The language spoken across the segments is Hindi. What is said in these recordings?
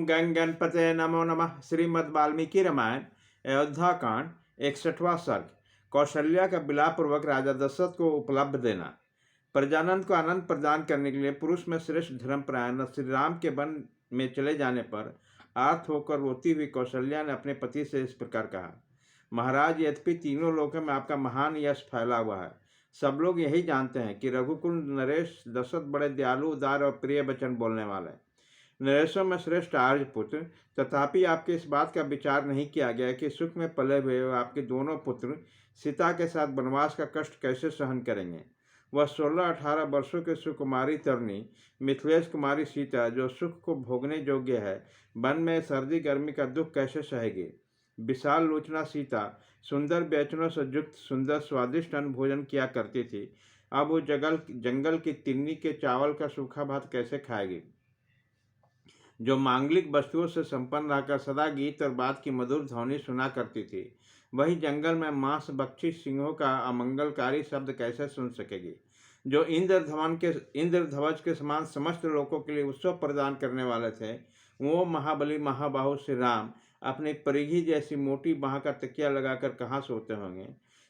ओम गंग गणपते नमो नमः। श्रीमद् वाल्मीकि रामायण अयोध्या कांड 61वां सर्ग। कौशल्या का विलापूर्वक राजा दशरथ को उपलब्ध देना। प्रजानंद को आनंद प्रदान करने के लिए पुरुष में श्रेष्ठ धर्मपरायण श्री राम के वन में चले जाने पर आर्त होकर रोती हुई कौशल्या ने अपने पति से इस प्रकार कहा। महाराज, यद्यपि तीनों लोकों में आपका महान यश फैला हुआ है, सब लोग यही जानते हैं कि रघुकुल नरेश दशरथ बड़े दयालु, उदार और प्रिय वचन बोलने वाले हैं। नरेशों में श्रेष्ठ आर्यपुत्र, तथापि आपके इस बात का विचार नहीं किया गया कि सुख में पले हुए आपके दोनों पुत्र सीता के साथ वनवास का कष्ट कैसे सहन करेंगे। वह 16-18 वर्षों की सुकुमारी तरुणी मिथिलेश कुमारी सीता, जो सुख को भोगने योग्य है, वन में सर्दी गर्मी का दुख कैसे सहेगी। विशाल लोचना सीता सुंदर व्यंजनों से युक्त सुंदर स्वादिष्ट अन्न भोजन किया करती थी। अब वो जंगल की तिन्नी के चावल का सूखा भात कैसे खाएगी, जो मांगलिक वस्तुओं से संपन्न रहकर सदा गीत और बात की मधुर ध्वनि सुना करती थी, वही जंगल में मांस भक्षी सिंहों का अमंगलकारी शब्द कैसे सुन सकेगी। जो इंद्रध्वज के समान समस्त लोगों के लिए उत्सव प्रदान करने वाले थे, वो महाबली महाबाहु श्री राम अपनी परिघी जैसी मोटी बाह का तकिया लगाकर कहाँ सोते होंगे,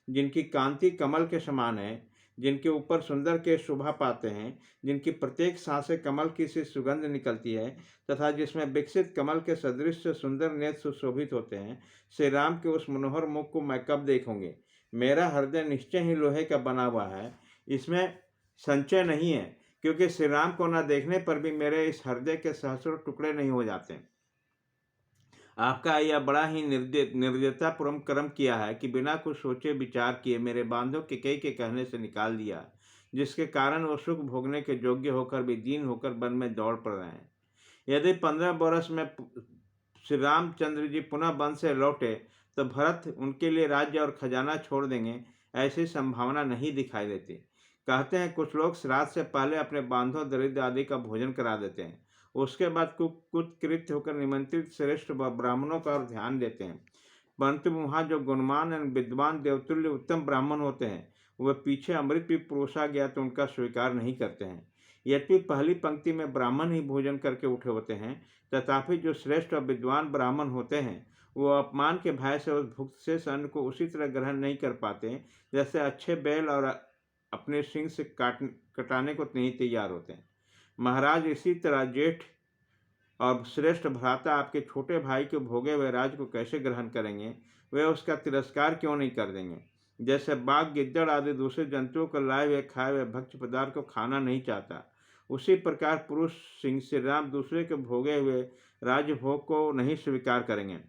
जिनकी कांति कमल के समान है, जिनके ऊपर सुंदर के शोभा पाते हैं, जिनकी प्रत्येक सांसें कमल की सी सुगंध निकलती है, तथा जिसमें विकसित कमल के सदृश सुंदर नेत्र सुशोभित होते हैं। श्री राम के उस मनोहर मुख को मैं कब देखूंगी। मेरा हृदय निश्चय ही लोहे का बना हुआ है, इसमें संचय नहीं है, क्योंकि श्री राम को न देखने पर भी मेरे इस हृदय के सहस्रों टुकड़े नहीं हो जाते। आपका यह बड़ा ही निर्दयतापूर्वक कर्म किया है कि बिना कुछ सोचे विचार किए मेरे बांधव कैकेयी के कहने से निकाल दिया, जिसके कारण वो सुख भोगने के योग्य होकर भी दीन होकर वन में दौड़ पड़ रहे हैं। यदि 15 वर्ष में श्री रामचंद्र जी पुनः वन से लौटे तो भरत उनके लिए राज्य और खजाना छोड़ देंगे, ऐसी संभावना नहीं दिखाई देती। कहते हैं कुछ लोग श्राद्ध से पहले अपने बांधव दरिद्र आदि का भोजन करा देते हैं, उसके बाद कुकृत्य होकर निमंत्रित श्रेष्ठ ब्राह्मणों का और ध्यान देते हैं। परंतु वहाँ जो गुणवान एवं विद्वान देवतुल्य उत्तम ब्राह्मण होते हैं, वह पीछे अमृत भी परोसा गया तो उनका स्वीकार नहीं करते हैं। यद्यपि पहली पंक्ति में ब्राह्मण ही भोजन करके उठे होते हैं, तथापि जो श्रेष्ठ और विद्वान ब्राह्मण होते हैं, वो अपमान के भय से उस भुक्त से अन्न को उसी तरह ग्रहण नहीं कर पाते जैसे अच्छे बैल और अपने सिंह से कटाने को नहीं तैयार होते हैं। महाराज, इसी तरह जेठ और श्रेष्ठ भ्राता आपके छोटे भाई के भोगे हुए राज को कैसे ग्रहण करेंगे, वे उसका तिरस्कार क्यों नहीं कर देंगे। जैसे बाघ गिद्दड़ आदि दूसरे जंतुओं को लाए हुए खाए हुए भक्ष्य पदार्थ को खाना नहीं चाहता, उसी प्रकार पुरुष सिंह श्री राम दूसरे के भोगे हुए राजभोग को नहीं स्वीकार करेंगे।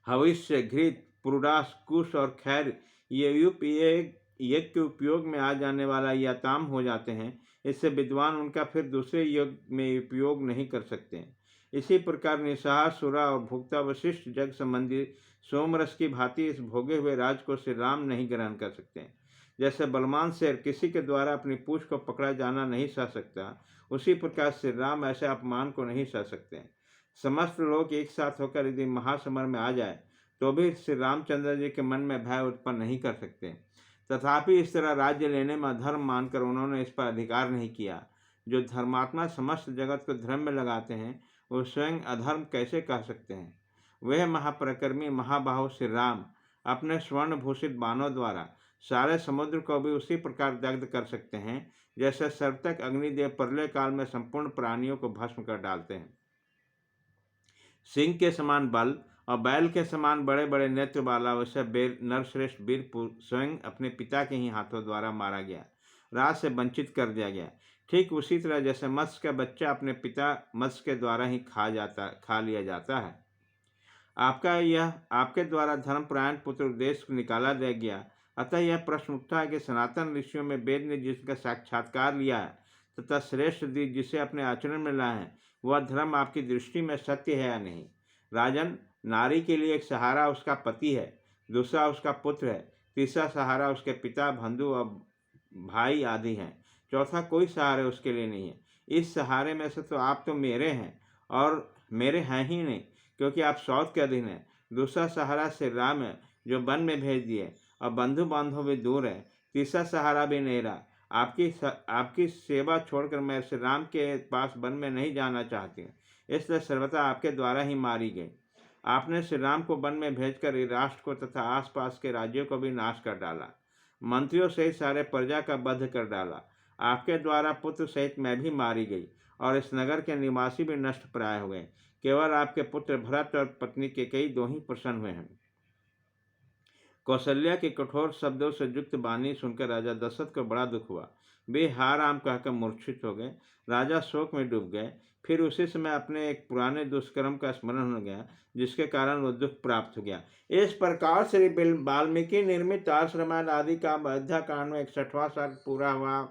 हविष्य, घृत, पुरुडास, कुश और खैर ये यज्ञ के उपयोग में आ जाने वाला या ताम हो जाते हैं, इससे विद्वान उनका फिर दूसरे यज्ञ में उपयोग नहीं कर सकते। इसी प्रकार निस्साहार सुरा और भुक्ता वशिष्ठ जग संबंधी सोमरस की भांति इस भोगे हुए राज को श्री राम नहीं ग्रहण कर सकते। जैसे बलवान शेर किसी के द्वारा अपनी पूंछ को पकड़ा जाना नहीं सह सकता, उसी प्रकार श्री राम ऐसे अपमान को नहीं सह सकते। समस्त लोग एक साथ होकर यदि महासमर में आ जाए तो भी श्री रामचंद्र जी के मन में भय उत्पन्न नहीं कर सकते। तथापि इस तरह राज्य लेने में अधर्म मानकर उन्होंने इस पर अधिकार नहीं किया। जो धर्मात्मा समस्त जगत को धर्म में लगाते हैं, वो स्वयं अधर्म कैसे कह सकते हैं। वह महापराक्रमी महाबाहु श्री राम अपने स्वर्ण भूषित बाणों द्वारा सारे समुद्र को भी उसी प्रकार दग्ध कर सकते हैं जैसे सर्वतक अग्निदेव प्रलय काल में संपूर्ण प्राणियों को भस्म कर डालते हैं। सिंह के समान बल और बैल के समान बड़े बड़े नेत्र वाला वैसे नरश्रेष्ठ वीर स्वयं अपने पिता के ही हाथों द्वारा मारा गया, राज से वंचित कर दिया गया। ठीक उसी तरह जैसे मत्स्य का बच्चा अपने पिता मत्स्य के द्वारा ही खा लिया जाता है। आपके द्वारा धर्मपरायण पुत्र देश को निकाला दे गया। अतः यह प्रश्न उठता है कि सनातन ऋषियों में वेद ने जिसका साक्षात्कार लिया है तथा श्रेष्ठ दीज जिसे अपने आचरण में लाए हैं, वह धर्म आपकी दृष्टि में सत्य है या नहीं। राजन, नारी के लिए एक सहारा उसका पति है, दूसरा उसका पुत्र है, तीसरा सहारा उसके पिता, बंधु और भाई आदि हैं, चौथा कोई सहारे उसके लिए नहीं है। इस सहारे में से तो आप तो मेरे हैं और मेरे हैं ही नहीं, क्योंकि आप सौत के अधीन हैं। दूसरा सहारा श्री राम है, जो वन में भेज दिए, और बंधु बांधव भी दूर है। तीसरा सहारा भी नहीं रहा, आपकी सेवा छोड़कर मैं श्री राम के पास वन में नहीं जाना चाहती, इसलिए सर्वथा आपके द्वारा ही मारी गई। आपने श्री राम को वन में भेजकर इस राष्ट्र को तथा आसपास के राज्यों को भी नाश कर डाला, मंत्रियों सहित सारे प्रजा का वध कर डाला। आपके द्वारा पुत्र सहित मैं भी मारी गई और इस नगर के निवासी भी नष्ट प्राय हुए। केवल आपके पुत्र भरत और पत्नी के कई दो ही प्रसन्न हुए हैं। कौशल्या के कठोर शब्दों से युक्त वाणी सुनकर राजा दशरथ को बड़ा दुख हुआ। वे हा राम कहकर मूर्छित हो गए। राजा शोक में डूब गए। फिर उसी समय अपने एक पुराने दुष्कर्म का स्मरण हो गया, जिसके कारण वो दुख प्राप्त हो गया। इस प्रकार श्री वाल्मीकि निर्मित आश्रमण आदि का अयोध्या कांड में 61वां सर्ग पूरा हुआ।